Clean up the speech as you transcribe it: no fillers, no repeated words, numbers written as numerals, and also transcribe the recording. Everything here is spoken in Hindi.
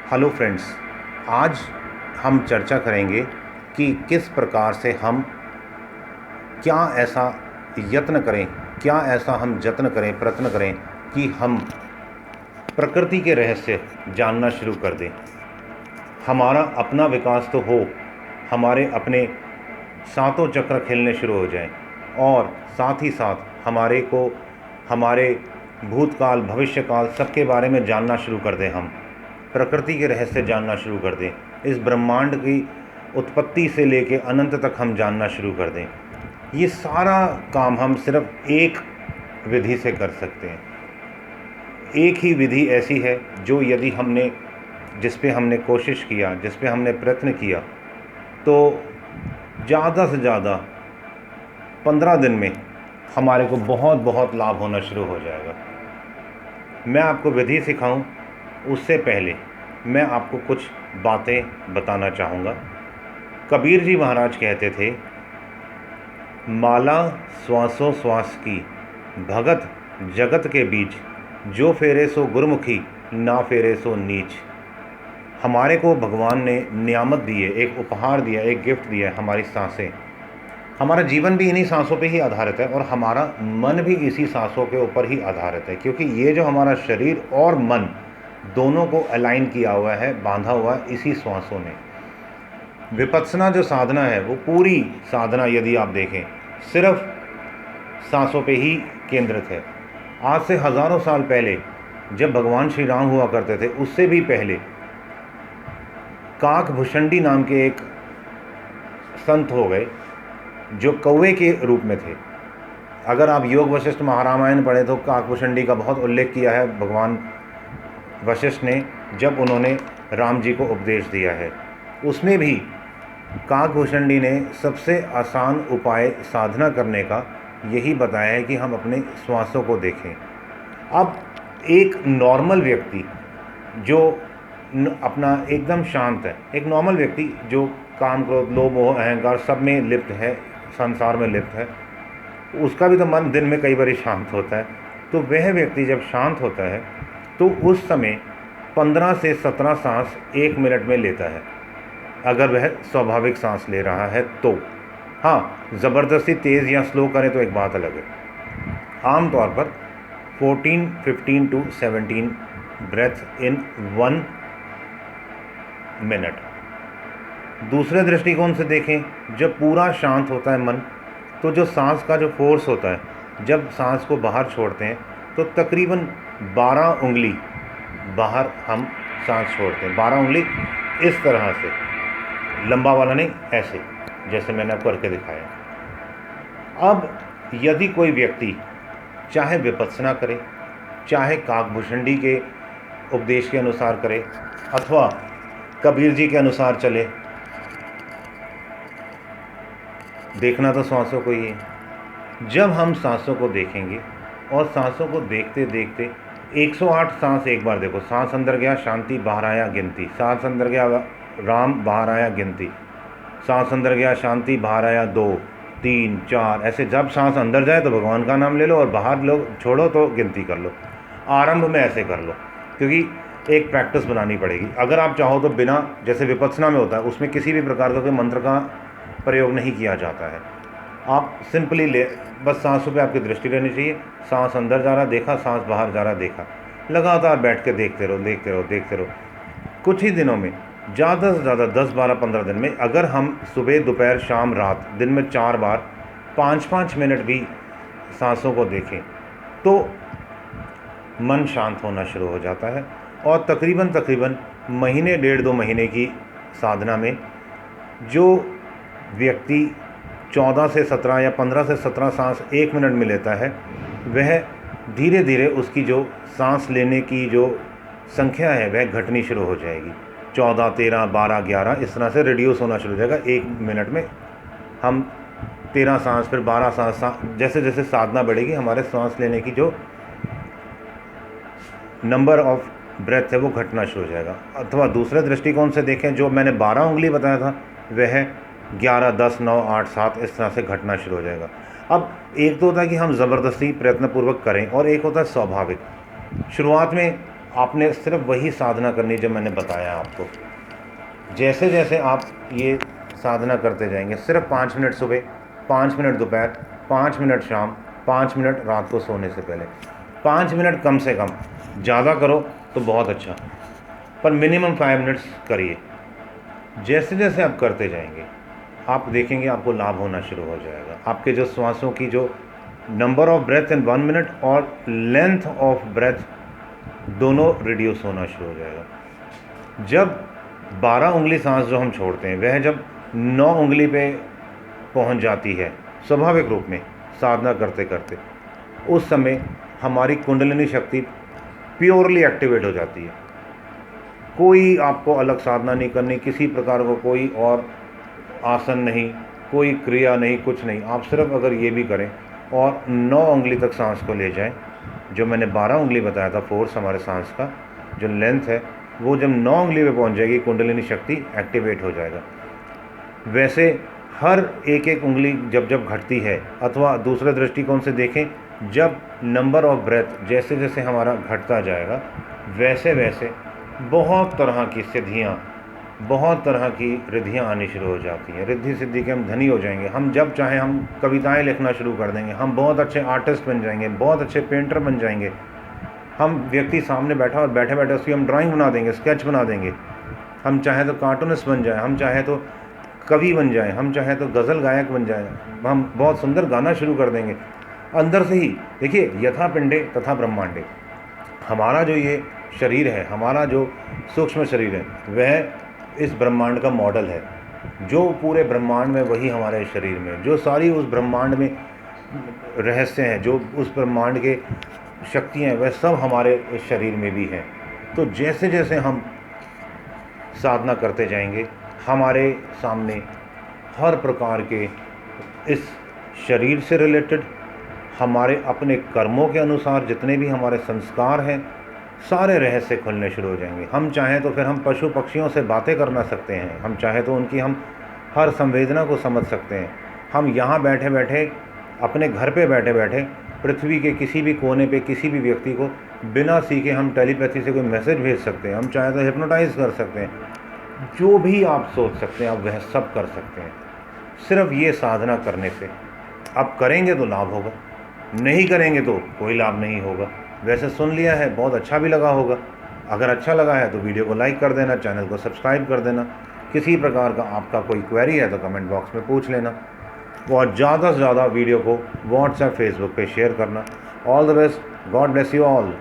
हेलो फ्रेंड्स, आज हम चर्चा करेंगे कि किस प्रकार से हम क्या ऐसा यत्न करें, क्या ऐसा हम जत्न करें, प्रयत्न करें कि हम प्रकृति के रहस्य जानना शुरू कर दें। हमारा अपना विकास तो हो, हमारे अपने सातों चक्र खेलने शुरू हो जाएं और साथ ही साथ हमारे भूतकाल भविष्यकाल सबके बारे में जानना शुरू कर दें। हम प्रकृति के रहस्य जानना शुरू कर दें। इस ब्रह्मांड की उत्पत्ति से लेके अनंत तक हम जानना शुरू कर दें। ये सारा काम हम सिर्फ एक विधि से कर सकते हैं। एक ही विधि ऐसी है जो यदि जिस पे हमने कोशिश किया, जिस पे हमने प्रयत्न किया, तो ज़्यादा से ज़्यादा 15 दिन में हमारे को बहुत बहुत लाभ होना शुरू हो जाएगा। मैं आपको विधि सिखाऊं उससे पहले मैं आपको कुछ बातें बताना चाहूँगा। कबीर जी महाराज कहते थे, माला श्वासों श्वास की, भगत जगत के बीच, जो फेरे सो गुरमुखी, ना फेरे सो नीच। हमारे को भगवान ने नियामत दी है, एक उपहार दिया, एक गिफ्ट दिया है, हमारी सांसें। हमारा जीवन भी इन्हीं सांसों पे ही आधारित है और हमारा मन भी इसी सांसों के ऊपर ही आधारित है, क्योंकि ये जो हमारा शरीर और मन दोनों को अलाइन किया हुआ है, बांधा हुआ है इसी श्वासों ने। विपत्सना जो साधना है, वो पूरी साधना यदि आप देखें सिर्फ सांसों पे ही केंद्रित है। आज से हज़ारों साल पहले जब भगवान श्री राम हुआ करते थे, उससे भी पहले काकभूषणी नाम के एक संत हो गए जो कौवे के रूप में थे। अगर आप योग वशिष्ठ महारामायण पढ़ें तो काकभूषणी का बहुत उल्लेख किया है भगवान वशिष्ठ ने, जब उन्होंने राम जी को उपदेश दिया है। उसमें भी काकभूषणी ने सबसे आसान उपाय साधना करने का यही बताया है कि हम अपने श्वासों को देखें। अब एक नॉर्मल व्यक्ति जो अपना एकदम शांत है, एक नॉर्मल व्यक्ति जो काम क्रोध लोभ मोह अहंकार सब में लिप्त है, संसार में लिप्त है, उसका भी तो मन दिन में कई बार शांत होता है। तो वह व्यक्ति जब शांत होता है तो उस समय 15 से 17 सांस 1 मिनट में लेता है, अगर वह स्वाभाविक सांस ले रहा है तो। हाँ, ज़बरदस्ती तेज़ या स्लो करें तो एक बात अलग है। आमतौर पर 15 to 17 ब्रेथ इन 1 मिनट। दूसरे दृष्टिकोण से देखें, जब पूरा शांत होता है मन, तो जो सांस का जो फोर्स होता है, जब सांस को बाहर छोड़ते हैं तो तकरीबन 12 उंगली बाहर हम सांस छोड़ते हैं। 12 उंगली इस तरह से, लंबा वाला नहीं, ऐसे जैसे मैंने आपको करके दिखाया। अब यदि कोई व्यक्ति चाहे विपत्सना करे, चाहे काकभूषणी के उपदेश के अनुसार करे, अथवा कबीर जी के अनुसार चले, देखना तो सांसों को ही है। जब हम सांसों को देखेंगे और सांसों को देखते देखते 108 सांस एक बार देखो, सांस अंदर गया, शांति, बाहर आया, गिनती, सांस अंदर गया, राम, बाहर आया, गिनती, सांस अंदर गया, शांति, बाहर आया, 2 3 4, ऐसे जब सांस अंदर जाए तो भगवान का नाम ले लो और बाहर लो छोड़ो तो गिनती कर लो। आरंभ में ऐसे कर लो, क्योंकि एक प्रैक्टिस बनानी पड़ेगी। अगर आप चाहो तो बिना, जैसे विपत्सना में होता है, उसमें किसी भी प्रकार का कोई मंत्र का प्रयोग नहीं किया जाता है। आप सिंपली बस सांसों पे आपकी दृष्टि रहनी चाहिए। सांस अंदर जा रहा देखा, सांस बाहर जा रहा देखा, लगातार बैठ के देखते रहो, देखते रहो, देखते रहो। कुछ ही दिनों में, ज़्यादा से ज़्यादा 10 12 15 दिन में, अगर हम सुबह दोपहर शाम रात दिन में 4 बार 5-5 मिनट भी सांसों को देखें तो मन शांत होना शुरू हो जाता है। और तकरीबन महीने 1.5-2 महीने की साधना में जो व्यक्ति 14 से 17 या 15 से 17 सांस 1 मिनट में लेता है, वह धीरे धीरे उसकी जो सांस लेने की जो संख्या है वह घटनी शुरू हो जाएगी। 14, 13, 12, 11 इस तरह से रिड्यूस होना शुरू हो जाएगा। 1 मिनट में हम 13 सांस, फिर 12 सांस, जैसे जैसे साधना बढ़ेगी हमारे सांस लेने की जो नंबर ऑफ ब्रेथ है वो घटना शुरू हो जाएगा। अथवा दूसरे दृष्टिकोण से देखें, जो मैंने 12 उंगली बताया था वह 11, 10, 9, 8, 7 इस तरह से घटना शुरू हो जाएगा। अब एक तो होता है कि हम ज़बरदस्ती प्रयत्नपूर्वक करें और एक होता है स्वाभाविक। शुरुआत में आपने सिर्फ वही साधना करनी जो मैंने बताया आपको। जैसे जैसे आप ये साधना करते जाएंगे, सिर्फ 5 मिनट सुबह, 5 मिनट दोपहर, 5 मिनट शाम, 5 मिनट रात को सोने से पहले, 5 मिनट कम से कम, ज़्यादा करो तो बहुत अच्छा, पर मिनिमम 5 मिनट्स करिए। जैसे जैसे आप करते जाएंगे आप देखेंगे आपको लाभ होना शुरू हो जाएगा। आपके जो श्वासों की जो number of breath in 1 minute और लेंथ ऑफ ब्रेथ दोनों रिड्यूस होना शुरू हो जाएगा। जब 12 उंगली सांस जो हम छोड़ते हैं वह जब 9 उंगली पे पहुंच जाती है स्वाभाविक रूप में साधना करते करते, उस समय हमारी कुंडलिनी शक्ति प्योरली एक्टिवेट हो जाती है। कोई आपको अलग साधना नहीं करनी, किसी प्रकार को कोई और आसन नहीं, कोई क्रिया नहीं, कुछ नहीं। आप सिर्फ अगर ये भी करें और 9 उंगली तक सांस को ले जाएं, जो मैंने 12 उंगली बताया था फोर्स हमारे सांस का जो लेंथ है, वो जब 9 उंगली पे पहुंच जाएगी कुंडलिनी शक्ति एक्टिवेट हो जाएगा। वैसे हर एक एक उंगली जब जब घटती है, अथवा दूसरे दृष्टिकोण से देखें, जब नंबर ऑफ ब्रेथ जैसे जैसे हमारा घटता जाएगा वैसे वैसे बहुत तरह की सिद्धियाँ, बहुत तरह की रिद्धियाँ आनी शुरू हो जाती हैं। रिद्धि सिद्धि के हम धनी हो जाएंगे। हम जब चाहें हम कविताएं लिखना शुरू कर देंगे, हम बहुत अच्छे आर्टिस्ट बन जाएंगे, बहुत अच्छे पेंटर बन जाएंगे। हम व्यक्ति सामने बैठा और बैठे बैठे उसकी हम ड्राइंग बना देंगे, स्केच बना देंगे। हम चाहे तो कार्टूनिस्ट बन जाएं, हम चाहे तो कवि बन जाएं, हम चाहे तो गज़ल गायक बन जाएं, हम बहुत सुंदर गाना शुरू कर देंगे अंदर से ही। देखिए, यथा पिंडे तथा ब्रह्मांडे, हमारा जो ये शरीर है, हमारा जो सूक्ष्म शरीर है, वह इस ब्रह्मांड का मॉडल है। जो पूरे ब्रह्मांड में वही हमारे शरीर में, जो सारी उस ब्रह्मांड में रहस्य हैं, जो उस ब्रह्मांड के शक्तियाँ हैं, वह सब हमारे इस शरीर में भी हैं। तो जैसे जैसे हम साधना करते जाएंगे हमारे सामने हर प्रकार के इस शरीर से रिलेटेड, हमारे अपने कर्मों के अनुसार जितने भी हमारे संस्कार हैं, सारे रहस्य खुलने शुरू हो जाएंगे। हम चाहें तो फिर हम पशु पक्षियों से बातें करना सकते हैं, हम चाहें तो उनकी हम हर संवेदना को समझ सकते हैं। हम यहाँ बैठे बैठे, अपने घर पे बैठे बैठे, पृथ्वी के किसी भी कोने पे किसी भी व्यक्ति को बिना सीखे हम टेलीपैथी से कोई मैसेज भेज सकते हैं। हम चाहें तो हिप्नोटाइज कर सकते हैं। जो भी आप सोच सकते हैं आप वह सब कर सकते हैं, सिर्फ ये साधना करने से। आप करेंगे तो लाभ होगा, नहीं करेंगे तो कोई लाभ नहीं होगा। वैसे सुन लिया है, बहुत अच्छा भी लगा होगा। अगर अच्छा लगा है तो वीडियो को लाइक कर देना, चैनल को सब्सक्राइब कर देना। किसी प्रकार का आपका कोई क्वेरी है तो कमेंट बॉक्स में पूछ लेना, और ज़्यादा से ज़्यादा वीडियो को व्हाट्सएप फेसबुक पे शेयर करना। All the best, God bless you all.